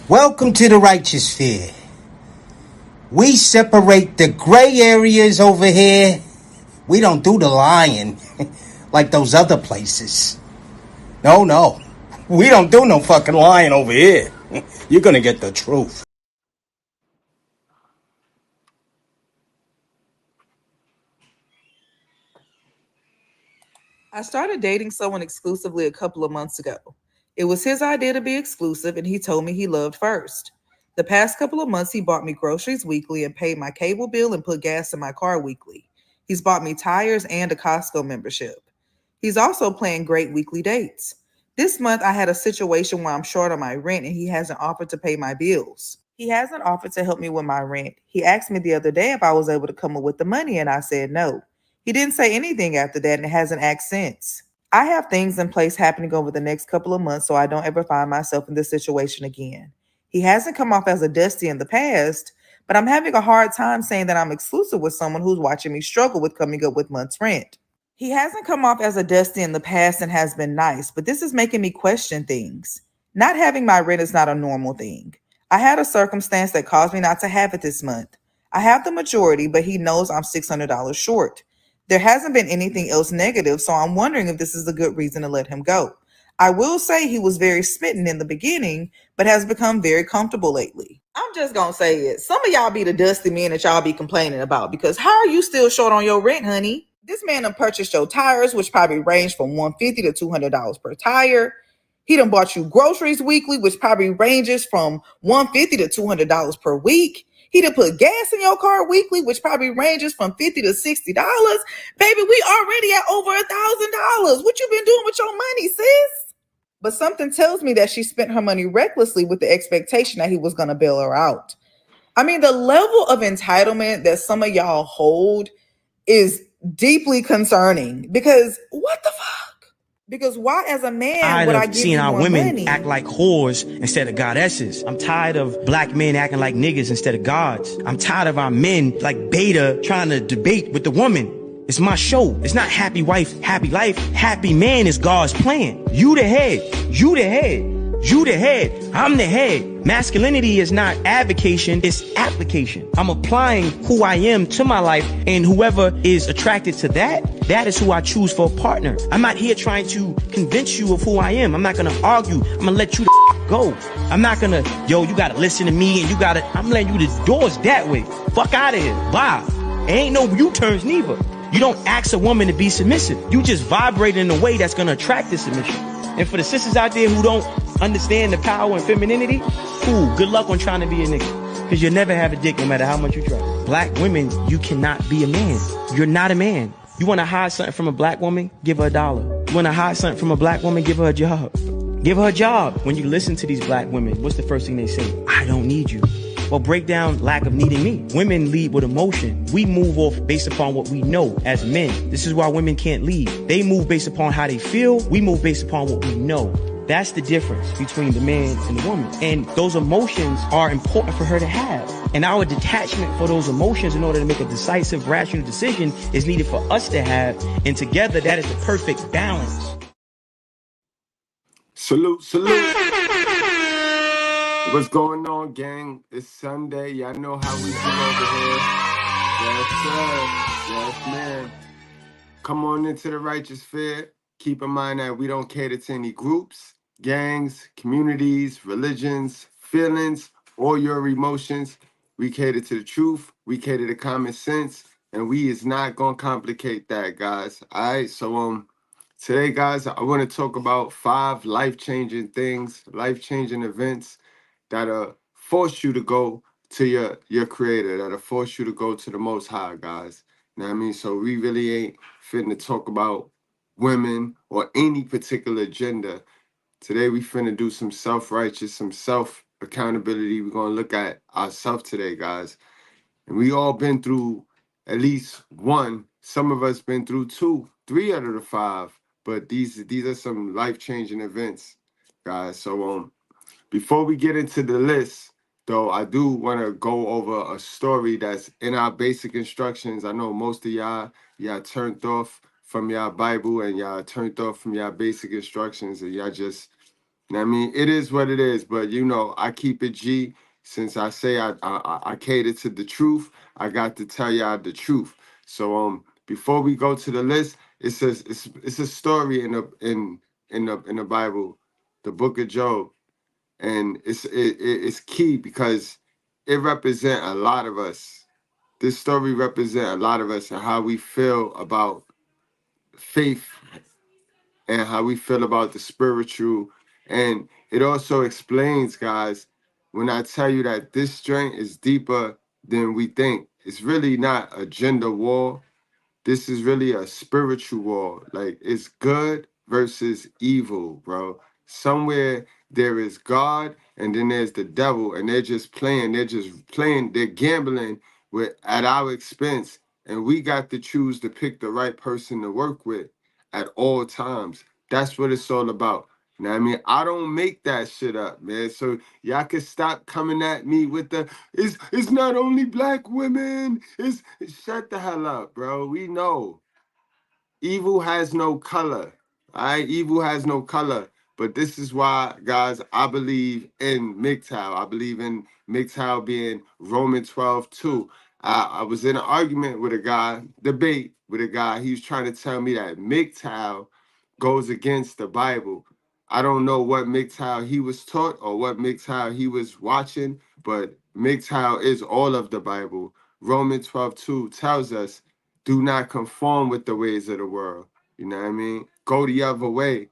Welcome to the righteous sphere. We separate the gray areas over here. We don't do the lying like those other places. No. We don't do no fucking lying over here. You're gonna get the truth. I started dating someone exclusively a couple of months ago. It was his idea to be exclusive, and he told me he loved first. The past couple of months, he bought me groceries weekly and paid my cable bill and put gas in my car weekly. He's bought me tires and a Costco membership. He's also planned great weekly dates. This month, I had a situation where I'm short on my rent and he hasn't offered to pay my bills. He hasn't offered to help me with my rent. He asked me the other day if I was able to come up with the money, and I said no. He didn't say anything after that and hasn't asked since. I have things in place happening over the next couple of months so I don't ever find myself in this situation again. He hasn't come off as a dusty in the past, but I'm having a hard time saying that I'm exclusive with someone who's watching me struggle with coming up with month's rent. He hasn't come off as a dusty in the past and has been nice, but this is making me question things. Not having my rent is not a normal thing. I had a circumstance that caused me not to have it this month. I have the majority, but he knows I'm $600 short. There hasn't been anything else negative, so I'm wondering if this is a good reason to let him go. I will say he was very smitten in the beginning, but has become very comfortable lately. I'm just gonna say it. Some of y'all be the dusty men that y'all be complaining about, because how are you still short on your rent, honey? This man done purchased your tires, which probably range from $150 to $200 per tire. He done bought you groceries weekly, which probably ranges from $150 to $200 per week. He done put gas in your car weekly, which probably ranges from $50 to $60. Baby, we already at over $1,000. What you been doing with your money, sis? But something tells me that she spent her money recklessly with the expectation that he was going to bail her out. I mean, the level of entitlement that some of y'all hold is deeply concerning, because what the fuck? Because why, as a man, would I give seeing you our more women money? act like whores instead of goddesses. I'm tired of black men acting like niggas instead of gods. I'm tired of our men like beta trying to debate with the woman. It's my show. It's not happy wife, happy life. Happy man is God's plan. You the head. You the head. You the head. I'm the head. Masculinity is not advocation, it's application. I'm applying who I am to my life, and whoever is attracted to that, that is who I choose for a partner. I'm not here trying to convince you of who I am. I'm not gonna argue. I'm gonna let you go. I'm not gonna, yo, you gotta listen to me and you gotta, I'm letting you the doors that way. Fuck out of here. Bye. Ain't no U-turns neither. You don't ask a woman to be submissive. You just vibrate in a way that's gonna attract this submission. And for the sisters out there who don't understand the power and femininity, cool, good luck on trying to be a nigga. Because you'll never have a dick no matter how much you try. Black women, you cannot be a man. You're not a man. You want to hide something from a black woman? Give her $1. You want to hide something from a black woman? Give her a job. Give her a job. When you listen to these black women, what's the first thing they say? I don't need you. Well, break down lack of needing me. Women lead with emotion. We move off based upon what we know as men. This is why women can't lead. They move based upon how they feel. We move based upon what we know. That's the difference between the man and the woman. And those emotions are important for her to have. And our detachment for those emotions in order to make a decisive, rational decision is needed for us to have. And together, that is the perfect balance. Salute. What's going on, gang? It's Sunday. Y'all know how we do over here. Yes, sir. Yes, man. Come on into the righteous fair. Keep in mind that we don't cater to any groups, gangs, communities, religions, feelings, or your emotions. We cater to the truth. We cater to common sense. And we is not going to complicate that, guys. All right? So, today, guys, I want to talk about 5 life-changing things, life-changing events that'll force you to go to your creator, that'll force you to go to the most high, guys. You know what I mean? So we really ain't finna talk about women or any particular gender. Today we finna do some self-righteous, some self-accountability. We're gonna look at ourselves today, guys. And we all been through at least one. Some of us been through 2, 3 out of the 5. But these are some life-changing events, guys. So before we get into the list, though, I do want to go over a story that's in our basic instructions. I know most of y'all turned off from y'all Bible and y'all turned off from y'all basic instructions, and y'all just I mean, it is what it is, but you know, I keep it G. Since I say I cater to the truth, I got to tell y'all the truth. So before we go to the list, it says it's a story in the Bible, the book of Job, and it's key because it represents a lot of us. This story represents a lot of us and how we feel about faith and how we feel about the spiritual. And it also explains, guys, when I tell you that this strength is deeper than we think, it's really not a gender war. This is really a spiritual war. Like, it's good versus evil, bro. Somewhere there is God and then there's the devil, and they're gambling with at our expense. And we got to choose to pick the right person to work with at all times. That's what it's all about. You know what I mean? I don't make that shit up, man. So y'all can stop coming at me with the it's not only black women. It's shut the hell up, bro. We know. Evil has no color. All right, evil has no color. But this is why, guys, I believe in MGTOW. I believe in MGTOW being Roman 12:2. I was in an argument with a guy, debate with a guy. He was trying to tell me that MGTOW goes against the Bible. I don't know what MGTOW he was taught or what MGTOW he was watching, but MGTOW is all of the Bible. Roman 12:2 tells us, do not conform with the ways of the world. You know what I mean? Go the other way.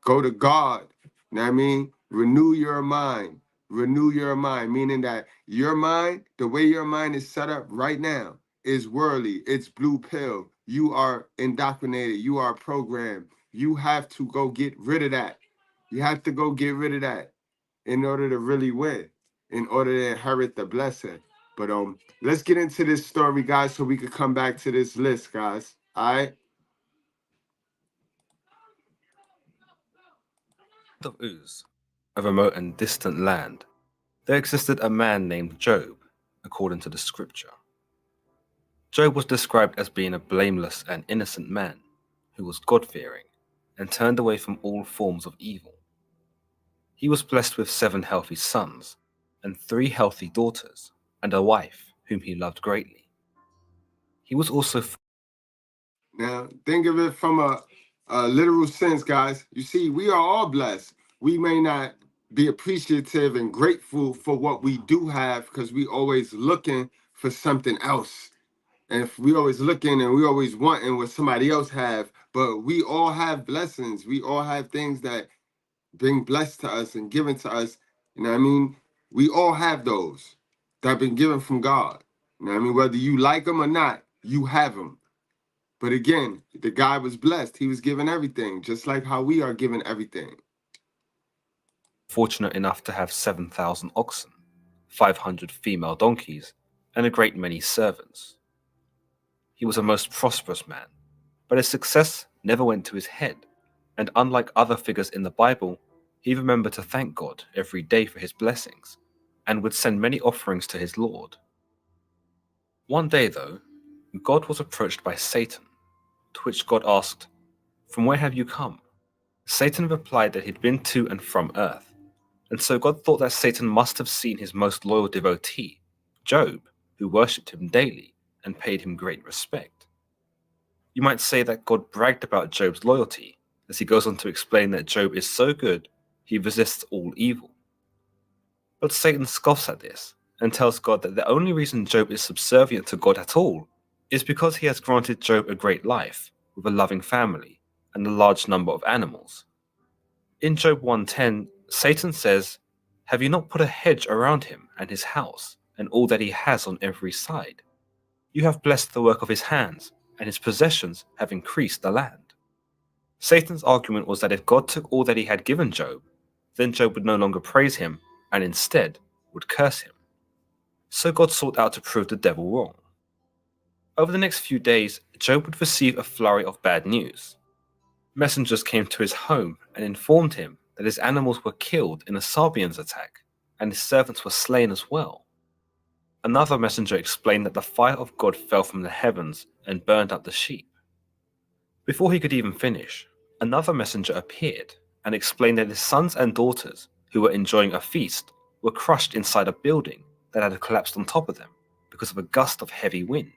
Go to God. You know what I mean? Renew your mind. Renew your mind, meaning that your mind, the way your mind is set up right now, is worldly. It's blue pill. You are indoctrinated. You are programmed. You have to go get rid of that. You have to go get rid of that in order to really win, in order to inherit the blessing. But let's get into this story, guys, so we could come back to this list, guys. All right. Of Uz, a remote and distant land, there existed a man named Job, according to the scripture. Job was described as being a blameless and innocent man who was God-fearing and turned away from all forms of evil. He was blessed with 7 healthy sons and 3 healthy daughters and a wife whom he loved greatly. He was also Now, think of it from a literal sense, guys. You see, we are all blessed. We may not be appreciative and grateful for what we do have because we always looking for something else. And if we always looking and we always wanting what somebody else have, but we all have blessings. We all have things that been blessed to us and given to us. You know what I mean? We all have those that have been given from God. You know what I mean? Whether you like them or not, you have them. But again, the guy was blessed. He was given everything, just like how we are given everything. fortunate enough to have 7,000 oxen, 500 female donkeys, and a great many servants. He was a most prosperous man, but his success never went to his head, and unlike other figures in the Bible, he remembered to thank God every day for his blessings, and would send many offerings to his Lord. One day, though, God was approached by Satan, to which God asked, "From where have you come?" Satan replied that he'd been to and from earth, and so God thought that Satan must have seen his most loyal devotee, Job, who worshipped him daily and paid him great respect. You might say that God bragged about Job's loyalty, as he goes on to explain that Job is so good, he resists all evil. But Satan scoffs at this, and tells God that the only reason Job is subservient to God at all is because he has granted Job a great life, with a loving family, and a large number of animals. In Job 1:10, Satan says, "Have you not put a hedge around him and his house, and all that he has on every side? You have blessed the work of his hands, and his possessions have increased the land." Satan's argument was that if God took all that he had given Job, then Job would no longer praise him, and instead would curse him. So God sought out to prove the devil wrong. Over the next few days, Job would receive a flurry of bad news. Messengers came to his home and informed him that his animals were killed in a Sabian's attack, and his servants were slain as well. Another messenger explained that the fire of God fell from the heavens and burned up the sheep. Before he could even finish, another messenger appeared and explained that his sons and daughters, who were enjoying a feast, were crushed inside a building that had collapsed on top of them because of a gust of heavy wind.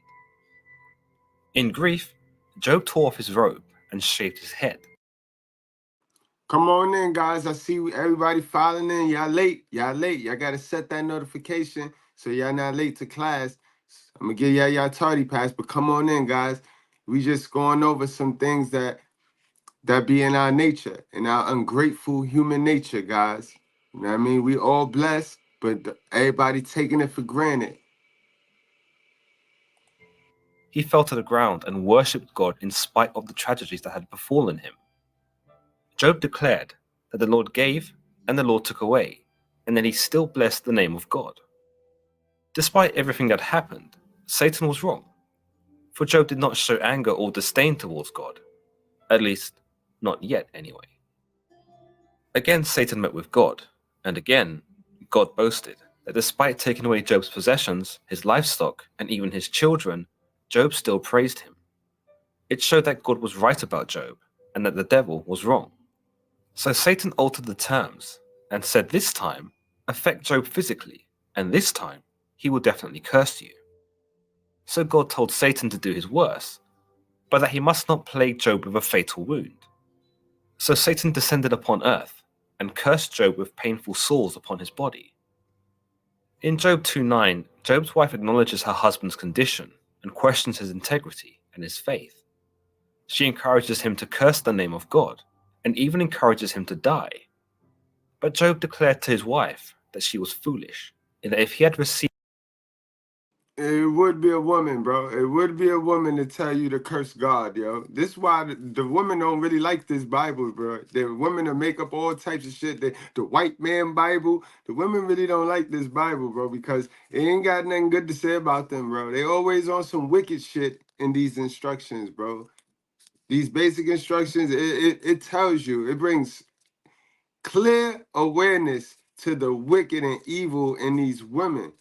In grief, Job tore off his robe and shaved his head. Come on in, guys. I see everybody filing in. Y'all late. Y'all late. Y'all got to set that notification so y'all not late to class. I'm going to give y'all tardy pass, but come on in, guys. We just going over some things that be in our nature, in our ungrateful human nature, guys. You know what I mean? We all blessed, but everybody taking it for granted. He fell to the ground and worshipped God in spite of the tragedies that had befallen him. Job declared that the Lord gave and the Lord took away, and then he still blessed the name of God. Despite everything that happened, Satan was wrong, for Job did not show anger or disdain towards God, at least not yet anyway. Again Satan met with God, and again God boasted that despite taking away Job's possessions, his livestock, and even his children, Job still praised him. It showed that God was right about Job, and that the devil was wrong. So Satan altered the terms, and said this time, affect Job physically, and this time, he will definitely curse you. So God told Satan to do his worst, but that he must not plague Job with a fatal wound. So Satan descended upon earth, and cursed Job with painful sores upon his body. In Job 2:9, Job's wife acknowledges her husband's condition, and questions his integrity and his faith. She encourages him to curse the name of God, and even encourages him to die. But Job declared to his wife that she was foolish, and that if he had received It would be a woman, bro. It would be a woman to tell you to curse God, yo. This is why the women don't really like this Bible, bro. The women to make up all types of shit. The white man Bible, the women really don't like this Bible, bro, because it ain't got nothing good to say about them, bro. They always on some wicked shit in these instructions, bro. These basic instructions, it tells you, it brings clear awareness to the wicked and evil in these women.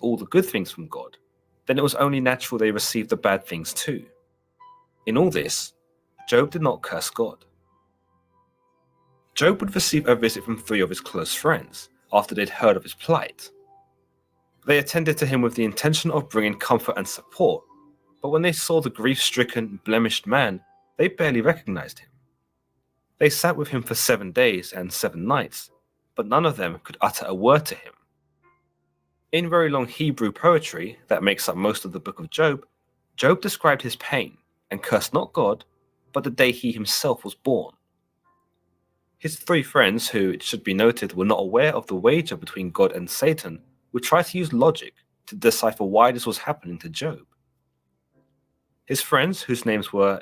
all the good things from God, then it was only natural they received the bad things too. In all this, Job did not curse God. Job would receive a visit from 3 of his close friends after they'd heard of his plight. They attended to him with the intention of bringing comfort and support, but when they saw the grief-stricken, blemished man, they barely recognized him. They sat with him for 7 days and 7 nights, but none of them could utter a word to him. In very long Hebrew poetry that makes up most of the book of Job, Job described his pain and cursed not God, but the day he himself was born. His 3 friends, who, it should be noted, were not aware of the wager between God and Satan, would try to use logic to decipher why this was happening to Job. His friends, whose names were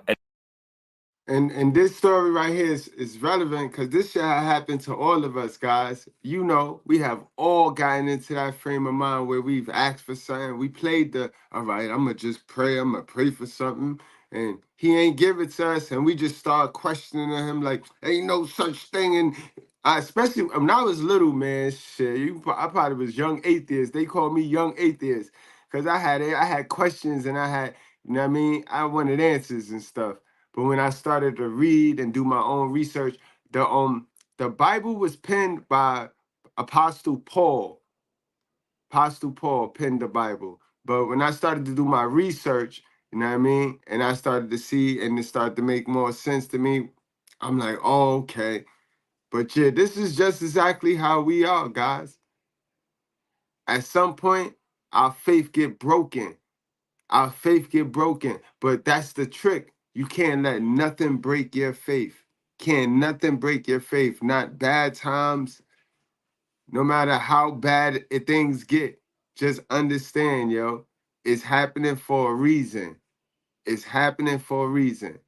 And this story right here is relevant because this shit happened to all of us, guys. You know, we have all gotten into that frame of mind where we've asked for something. We played all right, I'm going to just pray. I'm going to pray for something. And he ain't give it to us. And we just start questioning him like, ain't no such thing. And especially when I was little, man, shit, I probably was young atheist. They called me young atheist because I had questions and I had, you know what I mean? I wanted answers and stuff. But when I started to read and do my own research, the Bible was penned by Apostle Paul. Apostle Paul penned the Bible. But when I started to do my research, you know what I mean? And I started to see and it started to make more sense to me. I'm like, oh, okay. But yeah, this is just exactly how we are, guys. At some point, our faith get broken. Our faith get broken. But that's the trick. You can't let nothing break your faith. Can't nothing break your faith. Not bad times. No matter how bad things get. Just understand, yo. It's happening for a reason. It's happening for a reason.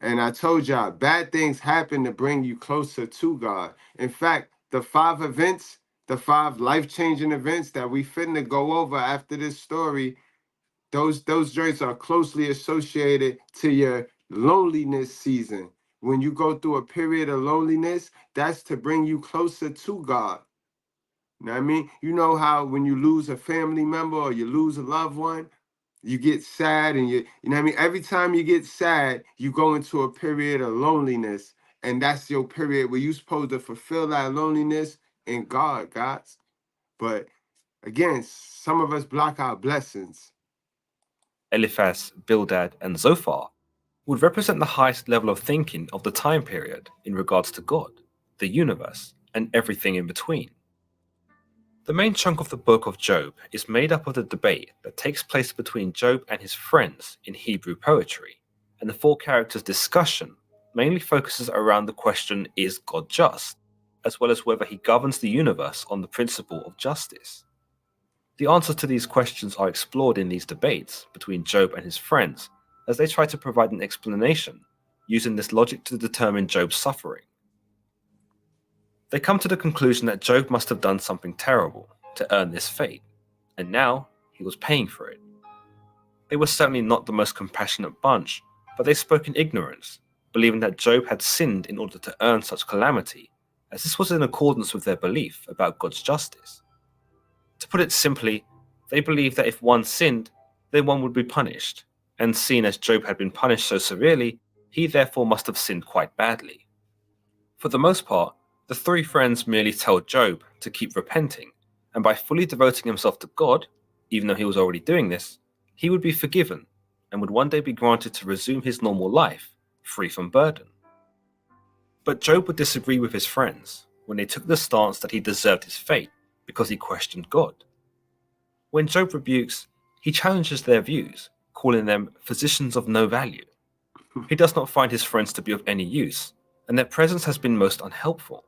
And I told y'all, bad things happen to bring you closer to God. In fact, the 5 events, the 5 life-changing events that we finna go over after this story, those joints are closely associated to your loneliness season. When you go through a period of loneliness, that's to bring you closer to God. You know what I mean? You know how when you lose a family member or you lose a loved one, You get sad and you know what I mean? Every time you get sad, you go into a period of loneliness. And that's your period where you're supposed to fulfill that loneliness in God, guys. But again, some of us block our blessings. Eliphaz, Bildad, and Zophar would represent the highest level of thinking of the time period in regards to God, the universe, and everything in between. The main chunk of the book of Job is made up of the debate that takes place between Job and his friends in Hebrew poetry, and the four characters' discussion mainly focuses around the question, is God just, as well as whether he governs the universe on the principle of justice. The answers to these questions are explored in these debates between Job and his friends as they try to provide an explanation using this logic to determine Job's suffering. They come to the conclusion that Job must have done something terrible to earn this fate, and now he was paying for it. They were certainly not the most compassionate bunch, but they spoke in ignorance, believing that Job had sinned in order to earn such calamity, as this was in accordance with their belief about God's justice. To put it simply, they believed that if one sinned, then one would be punished, and seeing as Job had been punished so severely, he therefore must have sinned quite badly. For the most part, the three friends merely tell Job to keep repenting, and by fully devoting himself to God, even though he was already doing this, he would be forgiven and would one day be granted to resume his normal life, free from burden. But Job would disagree with his friends when they took the stance that he deserved his fate because he questioned God. When Job rebukes, he challenges their views, calling them physicians of no value. He does not find his friends to be of any use, and their presence has been most unhelpful.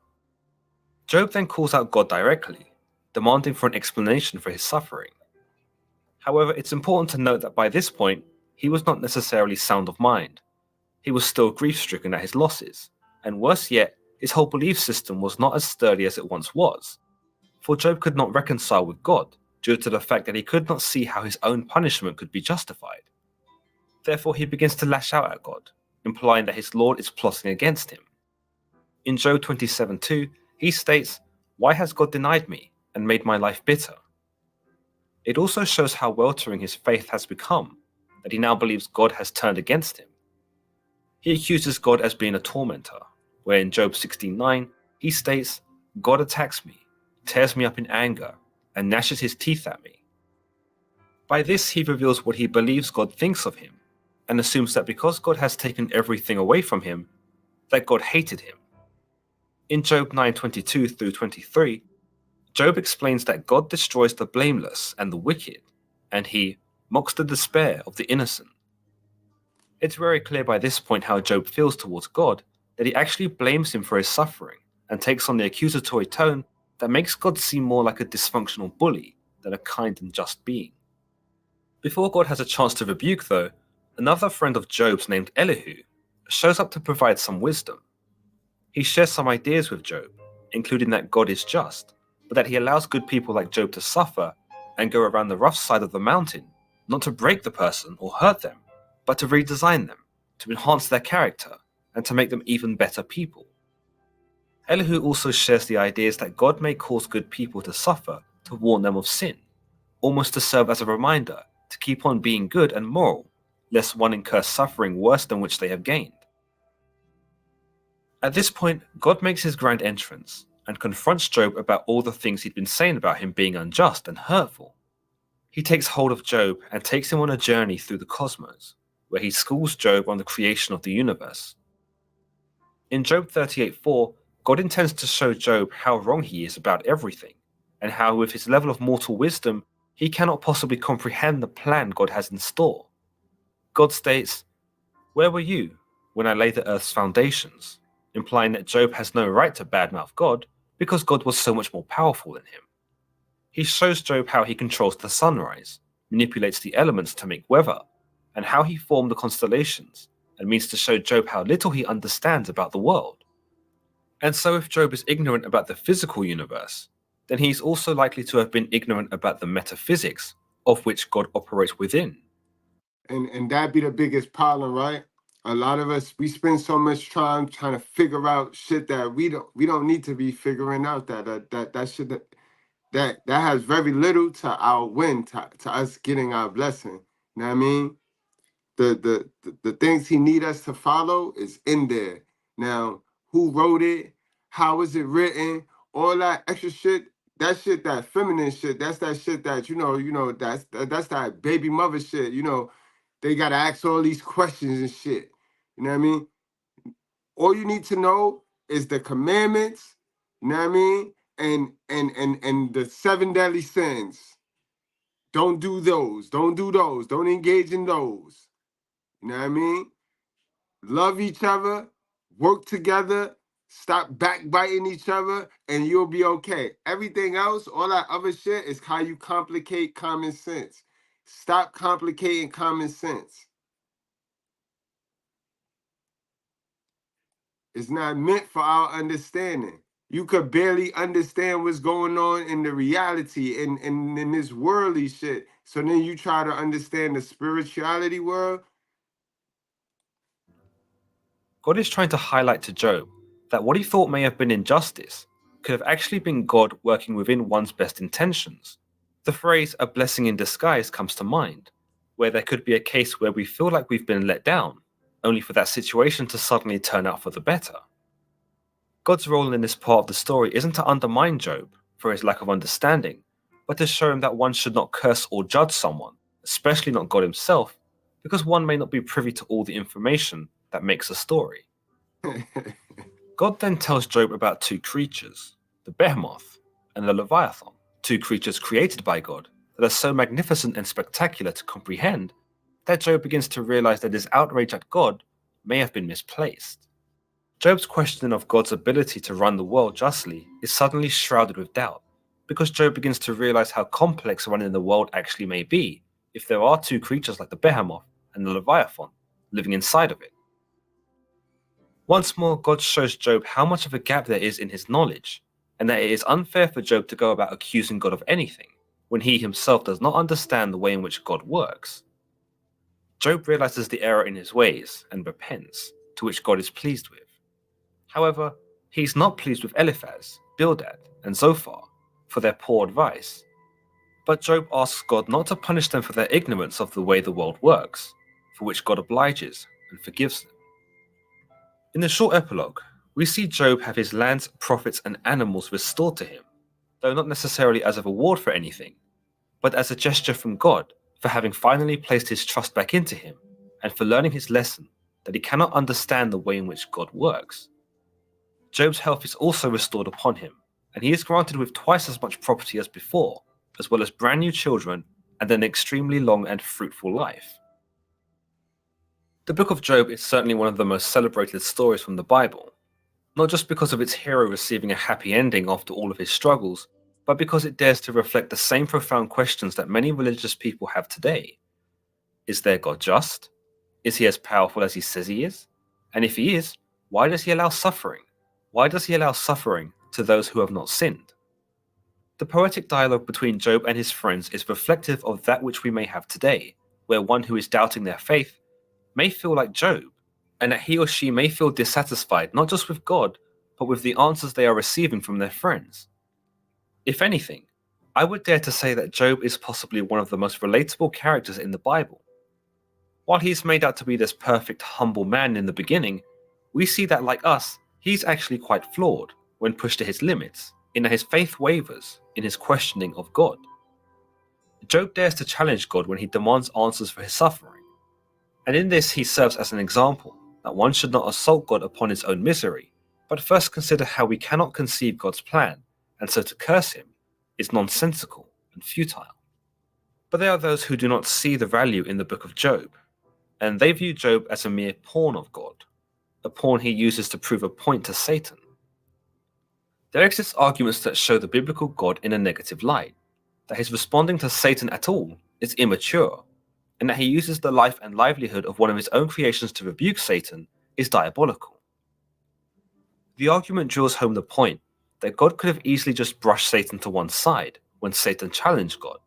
Job then calls out God directly, demanding for an explanation for his suffering. However, it's important to note that by this point, he was not necessarily sound of mind. He was still grief-stricken at his losses, and worse yet, his whole belief system was not as sturdy as it once was. For Job could not reconcile with God due to the fact that he could not see how his own punishment could be justified. Therefore, he begins to lash out at God, implying that his Lord is plotting against him. In Job 27:2, he states, "Why has God denied me and made my life bitter?" It also shows how weltering his faith has become, that he now believes God has turned against him. He accuses God as being a tormentor, where in Job 16:9, he states, "God attacks me, tears me up in anger, and gnashes his teeth at me." By this, he reveals what he believes God thinks of him, and assumes that because God has taken everything away from him, that God hated him. In Job 9:22 through 23, Job explains that God destroys the blameless and the wicked, and he mocks the despair of the innocent. It's very clear by this point how Job feels towards God, that he actually blames him for his suffering, and takes on the accusatory tone that makes God seem more like a dysfunctional bully than a kind and just being. Before God has a chance to rebuke though, another friend of Job's named Elihu shows up to provide some wisdom. He shares some ideas with Job, including that God is just, but that he allows good people like Job to suffer and go around the rough side of the mountain, not to break the person or hurt them, but to redesign them, to enhance their character, and to make them even better people. Elihu also shares the ideas that God may cause good people to suffer to warn them of sin, almost to serve as a reminder to keep on being good and moral, lest one incur suffering worse than which they have gained. At this point, God makes his grand entrance and confronts Job about all the things he'd been saying about him being unjust and hurtful. He takes hold of Job and takes him on a journey through the cosmos, where he schools Job on the creation of the universe. In Job 38:4, God intends to show Job how wrong he is about everything, and how with his level of mortal wisdom, he cannot possibly comprehend the plan God has in store. God states, "Where were you when I laid the earth's foundations?" implying that Job has no right to badmouth God because God was so much more powerful than him. He shows Job how he controls the sunrise, manipulates the elements to make weather, and how he formed the constellations, and means to show Job how little he understands about the world. And so if Job is ignorant about the physical universe, then he is also likely to have been ignorant about the metaphysics of which God operates within. And that be the biggest problem, right? A lot of us, we spend so much time trying to figure out shit that we don't need to be figuring out. That shit that has very little to our win, to us getting our blessing. You know what I mean? The things he need us to follow is in there. Now, who wrote it? How is it written? All that extra shit, that feminine shit, that's that shit that, that's that baby mother shit. They gotta ask all these questions and shit. You know what I mean? All you need to know is the commandments, you know what I mean? And the 7 deadly sins. Don't do those. Don't do those. Don't engage in those. You know what I mean? Love each other, work together, stop backbiting each other, and you'll be okay. Everything else, all that other shit, is how you complicate common sense. Stop complicating common sense. It's not meant for our understanding. You could barely understand what's going on in the reality in this worldly shit. So then you try to understand the spirituality world. God is trying to highlight to Job that what he thought may have been injustice could have actually been God working within one's best intentions. The phrase "a blessing in disguise" comes to mind, where there could be a case where we feel like we've been let down, only for that situation to suddenly turn out for the better. God's role in this part of the story isn't to undermine Job for his lack of understanding, but to show him that one should not curse or judge someone, especially not God himself, because one may not be privy to all the information that makes a story. God then tells Job about 2 creatures, the behemoth and the leviathan, 2 creatures created by God that are so magnificent and spectacular to comprehend that Job begins to realize that his outrage at God may have been misplaced. Job's questioning of God's ability to run the world justly is suddenly shrouded with doubt, because Job begins to realize how complex running the world actually may be if there are 2 creatures like the behemoth and the leviathan living inside of it. Once more, God shows Job how much of a gap there is in his knowledge, and that it is unfair for Job to go about accusing God of anything, when he himself does not understand the way in which God works. Job realizes the error in his ways and repents, to which God is pleased with. However, he is not pleased with Eliphaz, Bildad, and Zophar for their poor advice. But Job asks God not to punish them for their ignorance of the way the world works, for which God obliges and forgives them. In the short epilogue, we see Job have his lands, profits, and animals restored to him, though not necessarily as a reward for anything, but as a gesture from God for having finally placed his trust back into him, and for learning his lesson that he cannot understand the way in which God works. Job's health is also restored upon him, and he is granted with twice as much property as before, as well as brand new children and an extremely long and fruitful life. The book of Job is certainly one of the most celebrated stories from the Bible, not just because of its hero receiving a happy ending after all of his struggles, but because it dares to reflect the same profound questions that many religious people have today. Is their God just? Is he as powerful as he says he is? And if he is, why does he allow suffering? Why does he allow suffering to those who have not sinned? The poetic dialogue between Job and his friends is reflective of that which we may have today, where one who is doubting their faith may feel like Job, and that he or she may feel dissatisfied not just with God, but with the answers they are receiving from their friends. If anything, I would dare to say that Job is possibly one of the most relatable characters in the Bible. While he is made out to be this perfect, humble man in the beginning, we see that, like us, he's actually quite flawed when pushed to his limits, in that his faith wavers in his questioning of God. Job dares to challenge God when he demands answers for his suffering. And in this he serves as an example that one should not assault God upon his own misery, but first consider how we cannot conceive God's plan, and so to curse him is nonsensical and futile. But there are those who do not see the value in the book of Job, and they view Job as a mere pawn of God, a pawn he uses to prove a point to Satan. There exist arguments that show the biblical God in a negative light, that his responding to Satan at all is immature, and that he uses the life and livelihood of one of his own creations to rebuke Satan is diabolical. The argument draws home the point that God could have easily just brushed Satan to one side when Satan challenged God,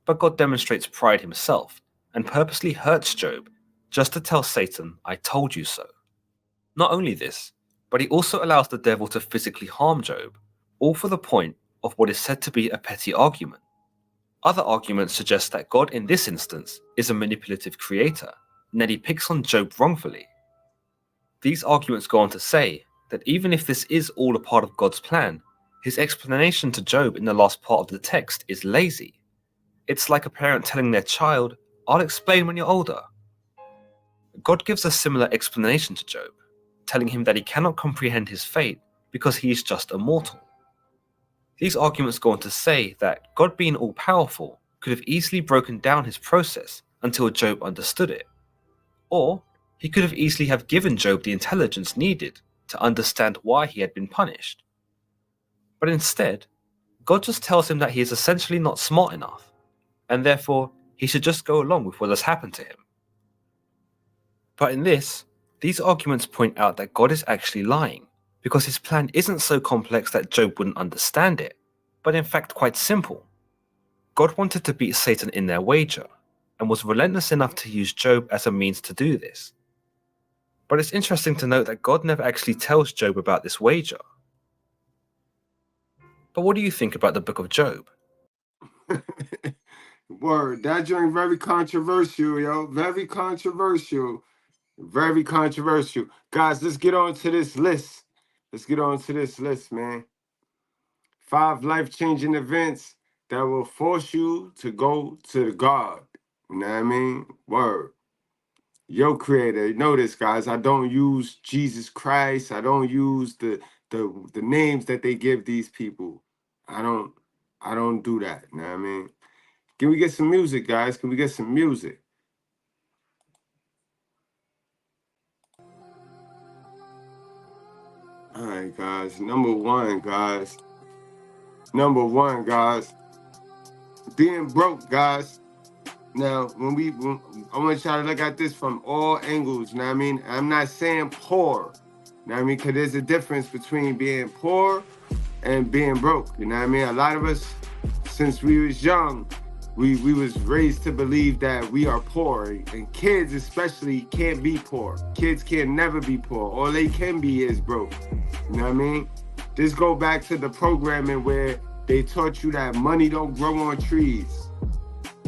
but God demonstrates pride himself and purposely hurts Job just to tell Satan, "I told you so." Not only this, but he also allows the devil to physically harm Job, all for the point of what is said to be a petty argument. Other arguments suggest that God in this instance is a manipulative creator, and that he picks on Job wrongfully. These arguments go on to say that even if this is all a part of God's plan, his explanation to Job in the last part of the text is lazy. It's like a parent telling their child, "I'll explain when you're older." God gives a similar explanation to Job, telling him that he cannot comprehend his fate because he is just a mortal. These arguments go on to say that God, being all-powerful, could have easily broken down his process until Job understood it. Or he could have easily have given Job the intelligence needed to understand why he had been punished. But instead, God just tells him that he is essentially not smart enough, and therefore he should just go along with what has happened to him. But in this, these arguments point out that God is actually lying, because his plan isn't so complex that Job wouldn't understand it, but in fact quite simple. God wanted to beat Satan in their wager, and was relentless enough to use Job as a means to do this. But it's interesting to note that God never actually tells Job about this wager. But what do you think about the book of Job? Word, that joint very controversial, yo. Very controversial. Very controversial. Guys, let's get on to this list. Let's get on to this list, man. 5 life-changing events that will force you to go to God. You know what I mean? Word. Yo, creator, you know this, guys. I don't use Jesus Christ. I don't use the names that they give these people. I don't do that. You know what I mean? Can we get some music, guys? Can we get some music? All right, guys. Number one, guys. Being broke, guys. Now, I want y'all to look at this from all angles, you know what I mean? I'm not saying poor, you know what I mean? Because there's a difference between being poor and being broke, you know what I mean? A lot of us, since we was young, we was raised to believe that we are poor, and kids especially can't be poor. Kids can never be poor. All they can be is broke, you know what I mean? This go back to the programming where they taught you that money don't grow on trees.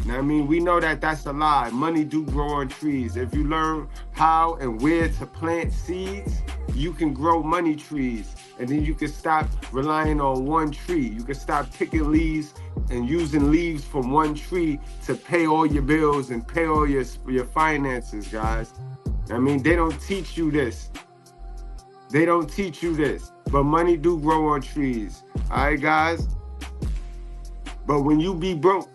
You know what I mean? We know that that's a lie. Money do grow on trees. If you learn how and where to plant seeds, you can grow money trees. And then you can stop relying on one tree. You can stop picking leaves and using leaves from one tree to pay all your bills and pay all your finances, guys. I mean, they don't teach you this. They don't teach you this. But money do grow on trees. All right, guys? But when you be broke,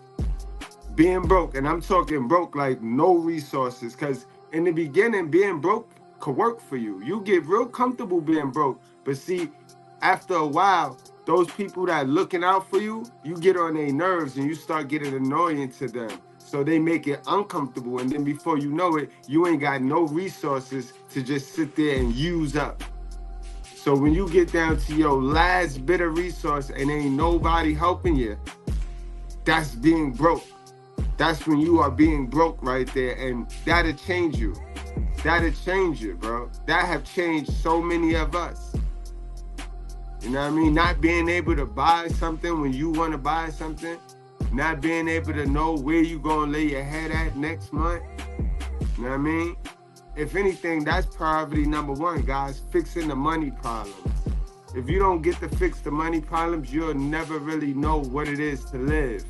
being broke, and I'm talking broke like no resources, because in the beginning, being broke could work for you. You get real comfortable being broke. But see, after a while, those people that looking out for you, you get on their nerves and you start getting annoying to them. So they make it uncomfortable. And then before you know it, you ain't got no resources to just sit there and use up. So when you get down to your last bit of resource and ain't nobody helping you, that's being broke. That's when you are being broke right there, and that'll change you. That'll change you, bro. That have changed so many of us. You know what I mean? Not being able to buy something when you want to buy something. Not being able to know where you gonna lay your head at next month. You know what I mean? If anything, that's priority number one, guys. Fixing the money problems. If you don't get to fix the money problems, you'll never really know what it is to live.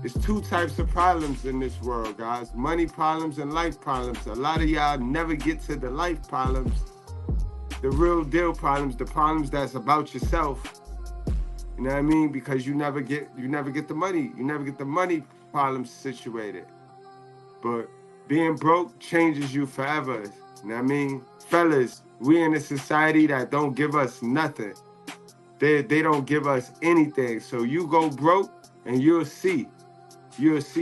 There's 2 types of problems in this world, guys. Money problems and life problems. A lot of y'all never get to the life problems, the real deal problems, the problems that's about yourself. You know what I mean? Because you never get the money. You never get the money problems situated. But being broke changes you forever. You know what I mean? Fellas, we in a society that don't give us nothing. They don't give us anything. So you go broke and you'll see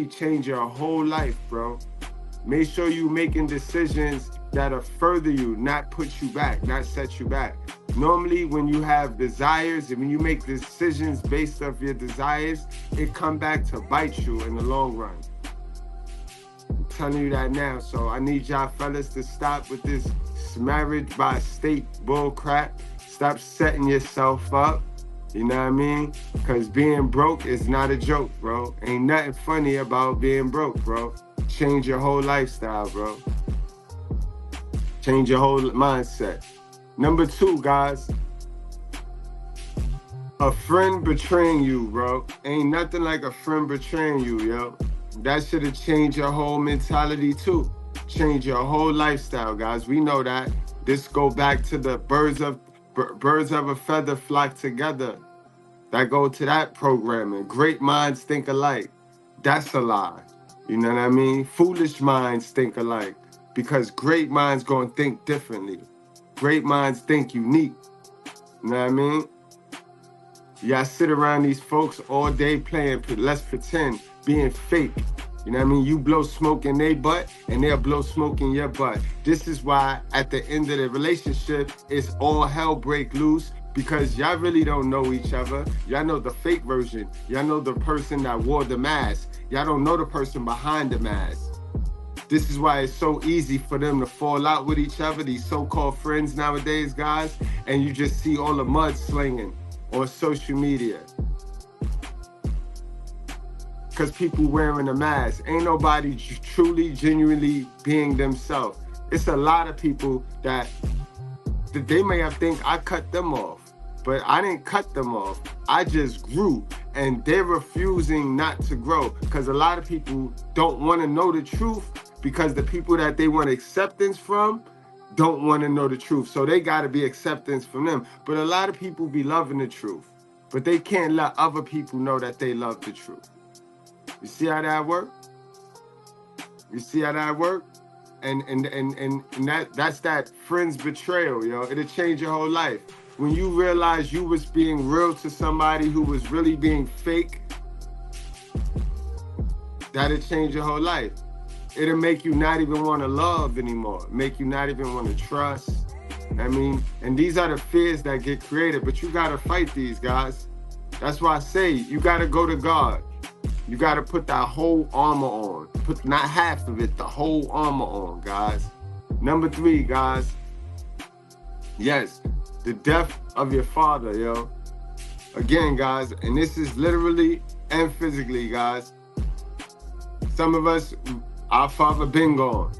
change your whole life, bro. Make sure you making decisions that'll further you, not put you back, not set you back. Normally, when you have desires and when you make decisions based off your desires, it come back to bite you in the long run. I'm telling you that now. So I need y'all fellas to stop with this marriage by state bull crap. Stop setting yourself up. You know what I mean? Because being broke is not a joke, bro. Ain't nothing funny about being broke, bro. Change your whole lifestyle, bro. Change your whole mindset. Number 2, guys. A friend betraying you, bro. Ain't nothing like a friend betraying you, yo. That should have changed your whole mentality, too. Change your whole lifestyle, guys. We know that. This go back to the birds of a feather flock together. That go to that programming. Great minds think alike. That's a lie. You know what I mean? Foolish minds think alike. Because great minds gonna think differently. Great minds think unique. You know what I mean? Y'all sit around these folks all day playing, let's pretend, being fake. You know what I mean? You blow smoke in their butt and they'll blow smoke in your butt. This is why at the end of the relationship, it's all hell break loose, because y'all really don't know each other. Y'all know the fake version. Y'all know the person that wore the mask. Y'all don't know the person behind the mask. This is why it's so easy for them to fall out with each other, these so-called friends nowadays, guys, and you just see all the mud slinging on social media. Because people wearing a mask. Ain't nobody truly, genuinely being themselves. It's a lot of people that they may have think I cut them off. But I didn't cut them off. I just grew. And they're refusing not to grow. Because a lot of people don't want to know the truth, because the people that they want acceptance from don't want to know the truth. So they got to be acceptance from them. But a lot of people be loving the truth. But they can't let other people know that they love the truth. You see how that work? You see how that work? And that's that friend's betrayal, yo. It'll change your whole life. When you realize you was being real to somebody who was really being fake, that'll change your whole life. It'll make you not even want to love anymore. Make you not even want to trust. I mean, and these are the fears that get created, but you got to fight these, guys. That's why I say you got to go to God. You got to put that whole armor on. Put not half of it, the whole armor on, guys. Number 3, guys. Yes, the death of your father, yo. Again, guys, and this is literally and physically, guys. Some of us, our father been gone.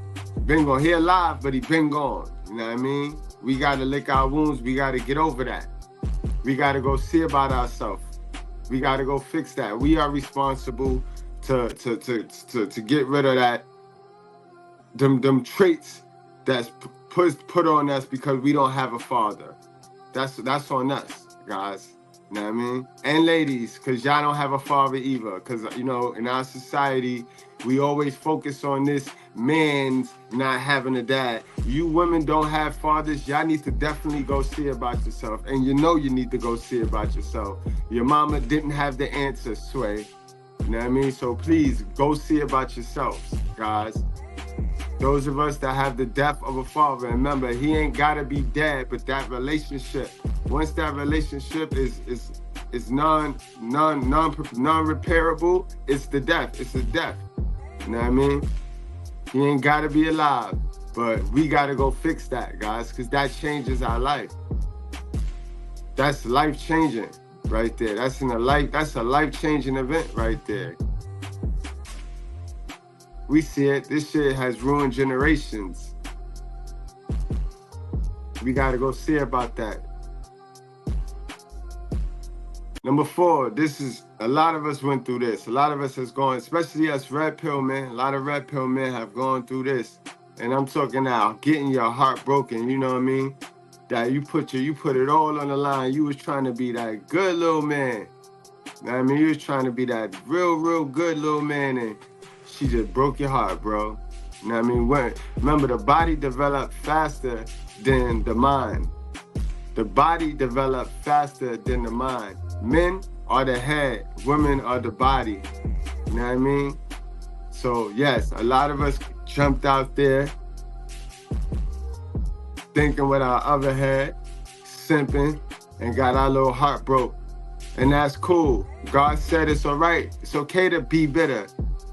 Been gone. He alive, but he been gone. You know what I mean? We got to lick our wounds. We got to get over that. We got to go see about ourselves. We got to go fix that. We are responsible to get rid of that, them traits that's put on us because we don't have a father. That's on us, guys. You know what I mean? And ladies, because y'all don't have a father either. Because, you know, in our society, we always focus on this man's not having a dad. You women don't have fathers. Y'all need to definitely go see about yourself. And you know you need to go see about yourself. Your mama didn't have the answer, Sway. You know what I mean? So please go see about yourselves, guys. Those of us that have the death of a father, remember, he ain't gotta be dead, but that relationship, once that relationship is non-repairable, it's the death. It's a death. You know what I mean? He ain't gotta be alive, but we gotta go fix that, guys, because that changes our life. That's life-changing right there. That's a life-changing event right there. We see it. This shit has ruined generations. We gotta go see about that. Number 4, this is, a lot of us went through this. A lot of us has gone, especially us red pill men. A lot of red pill men have gone through this. And I'm talking now, getting your heart broken, you know what I mean? That you put it all on the line. You was trying to be that good little man. You know what I mean? You was trying to be that real good little man, and she just broke your heart, bro. You know what I mean? Remember, the body developed faster than the mind. The body developed faster than the mind. Men are the head, women are the body. You know what I mean? So yes, a lot of us jumped out there thinking with our other head, simping, and got our little heart broke. And that's cool. God said it's all right. It's okay to be bitter.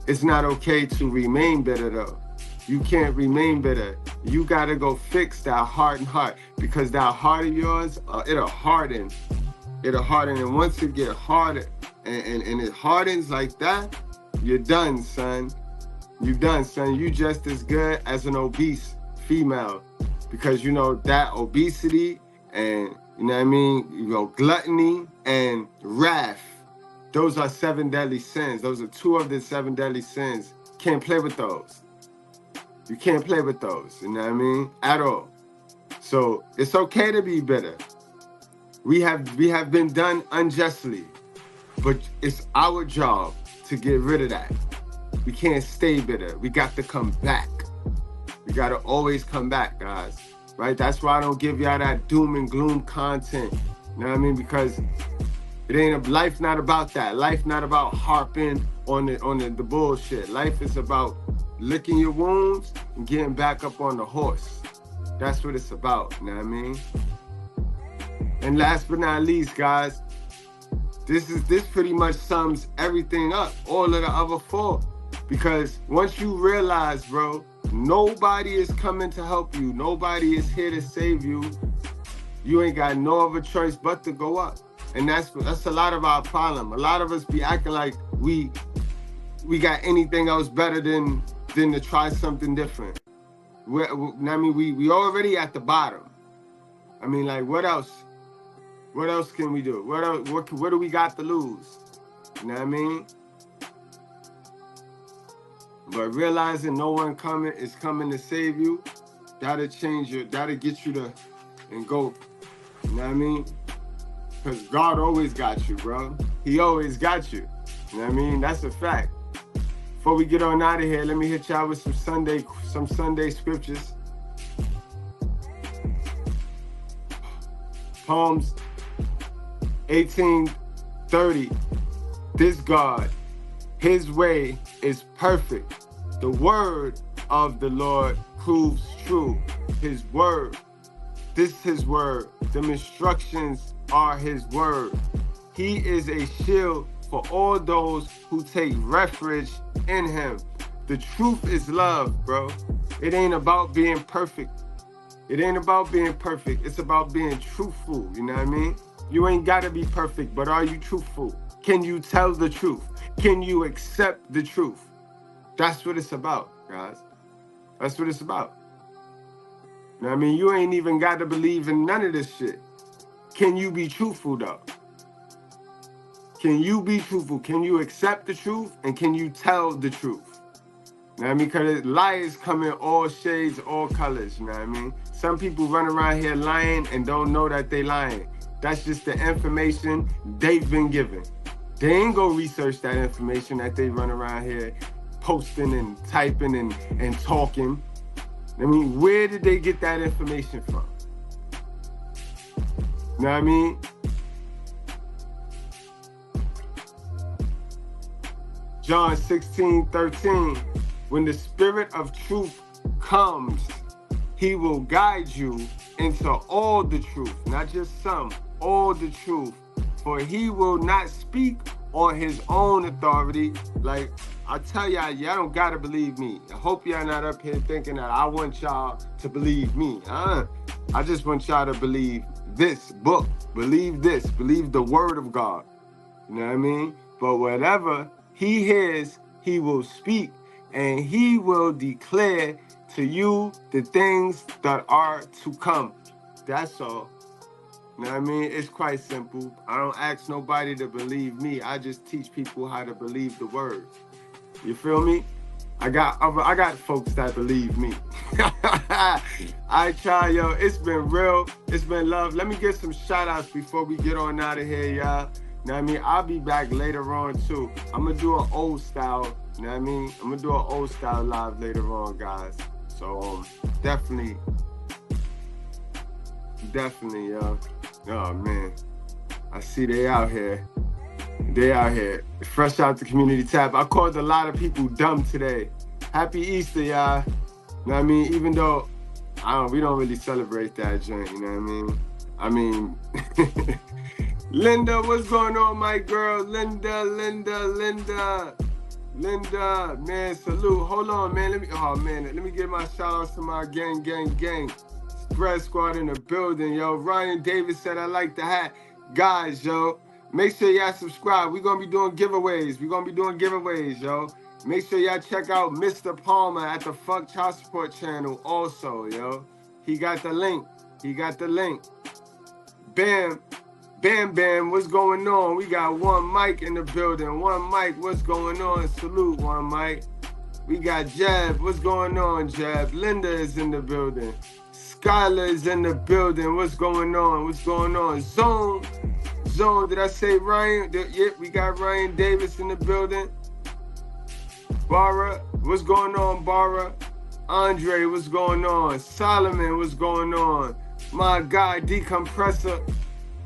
It's not okay to remain bitter though. You can't remain bitter. You gotta go fix that hardened heart, because that heart of yours, it'll harden. it'll harden. And once it get harder and it hardens like that, you're done, son. You're done, son. You just as good as an obese female, because you know that obesity and, you know what I mean, you know, gluttony and wrath, those are 7 deadly sins. Those are 2 of the 7 deadly sins. Can't play with those. You can't play with those, you know what I mean, at all. So it's okay to be bitter. We have been done unjustly, but it's our job to get rid of that. We can't stay bitter. We got to come back. We got to always come back, guys. Right? That's why I don't give y'all that doom and gloom content. You know what I mean? Because it ain't life not about that. Life not about harping on the bullshit. Life is about licking your wounds and getting back up on the horse. That's what it's about. You know what I mean? And last but not least, guys, this pretty much sums everything up. All of the other 4. Because once you realize, bro, nobody is coming to help you. Nobody is here to save you. You ain't got no other choice but to go up. And that's a lot of our problem. A lot of us be acting like we got anything else better than to try something different. I mean, we already at the bottom. I mean, like, what else? What else can we do? What do we got to lose? You know what I mean? But realizing no one is coming to save you, that'll get you to and go. You know what I mean? Because God always got you, bro. He always got you. You know what I mean? That's a fact. Before we get on out of here, let me hit y'all with some Sunday scriptures. Psalms 18:30. This God, his way is perfect. The word of the Lord proves true. His word. This is his word. The instructions are his word. He is a shield for all those who take refuge in him. The truth is love, bro. It ain't about being perfect. It ain't about being perfect. It's about being truthful. You know what I mean? You ain't got to be perfect, but are you truthful? Can you tell the truth? Can you accept the truth? That's what it's about, guys. That's what it's about. You know what I mean? You ain't even got to believe in none of this shit. Can you be truthful, though? Can you be truthful? Can you accept the truth? And can you tell the truth? You know what I mean? Because lies come in all shades, all colors. You know what I mean? Some people run around here lying and don't know that they lying. That's just the information they've been given. They ain't go research that information that they run around here posting and typing and talking. I mean, where did they get that information from? You know what I mean? John 16:13, when the Spirit of truth comes, he will guide you into all the truth, not just some, all the truth. For he will not speak on his own authority. Like, I tell y'all don't gotta believe me. I hope y'all not up here thinking that I want y'all to believe me. I just want y'all to believe this book. Believe this. Believe the word of God. You know what I mean? But whatever he hears, he will speak, and he will declare to you the things that are to come. That's all. You know what I mean? It's quite simple. I don't ask nobody to believe me. I just teach people how to believe the word. You feel me? I got folks that believe me. I try, yo. It's been real. It's been love. Let me get some shout outs before we get on out of here, y'all. You know what I mean? I'll be back later on too. I'm gonna do an old style. You know what I mean? I'm gonna do an old style live later on, guys. So definitely, yo. Oh man, I see they out here. They out here. Fresh out the community tab. I called a lot of people dumb today. Happy Easter, y'all. You know what I mean? Even though we don't really celebrate that joint, you know what I mean? Linda, what's going on, my girl? Linda, man, salute. Hold on, man. Let me get my shout outs to my gang. Spread squad in the building, yo. Ryan Davis said I like the hat. Guys, yo, make sure y'all subscribe. We're gonna be doing giveaways. Yo. Make sure y'all check out Mr. Palmer at the Fuck Child Support channel also, yo. He got the link. Bam. Bam Bam, what's going on? We got One Mike in the building. One Mike, what's going on? Salute, One Mike. We got Jab, what's going on, Jab? Linda is in the building. Skylar is in the building. What's going on? Zone, did I say Ryan? Yep, we got Ryan Davis in the building. Bara, what's going on, Bara? Andre, what's going on? Solomon, what's going on? My guy, Decompressor.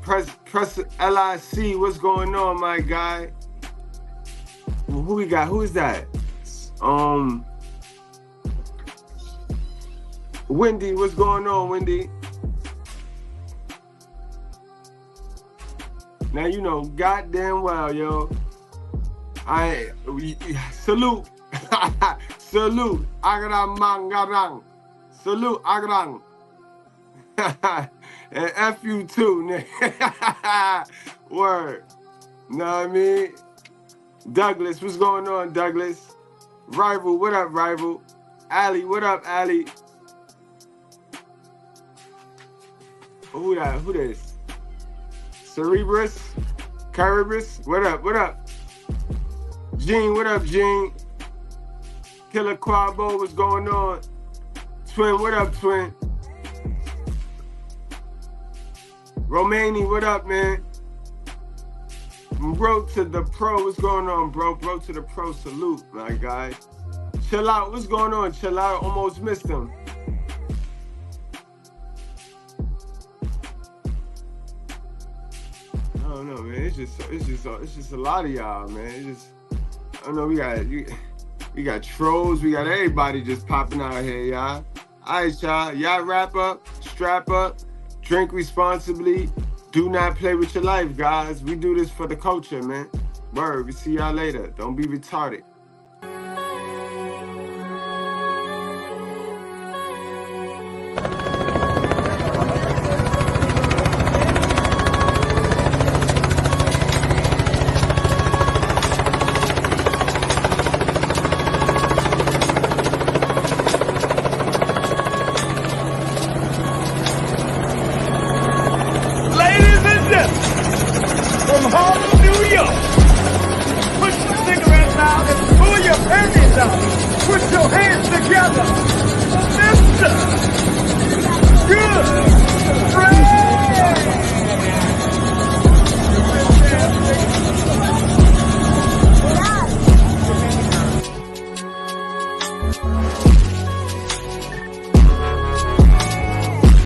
Press LIC, what's going on, my guy? Who we got? Who is that? Wendy, what's going on, Wendy? Now you know goddamn well, yo. Salute. Salute. Agrang mangarang. Salute, agrang. And F you too, nigga. Word. Know what I mean? Douglas, what's going on, Douglas? Rival, what up, Rival? Ali, what up, Ali? Who that? Who this? Cerebrus? Caribus? What up? Gene, what up, Gene? Killer Quabo, what's going on? Twin, what up, Twin? Romani, what up, man? Bro to the pro, what's going on, bro? Bro to the pro, salute, my guy. Chill out, what's going on? Chill out, almost missed him. I don't know, man. It's just a lot of y'all, man. I don't know. We got trolls, we got everybody just popping out here, y'all. All right, y'all. Y'all wrap up, strap up. Drink responsibly. Do not play with your life, guys. We do this for the culture, man. Word, we see y'all later. Don't be retarded. From Harlem, New York. Put your cigarettes out and pull your panties out. Put your hands together.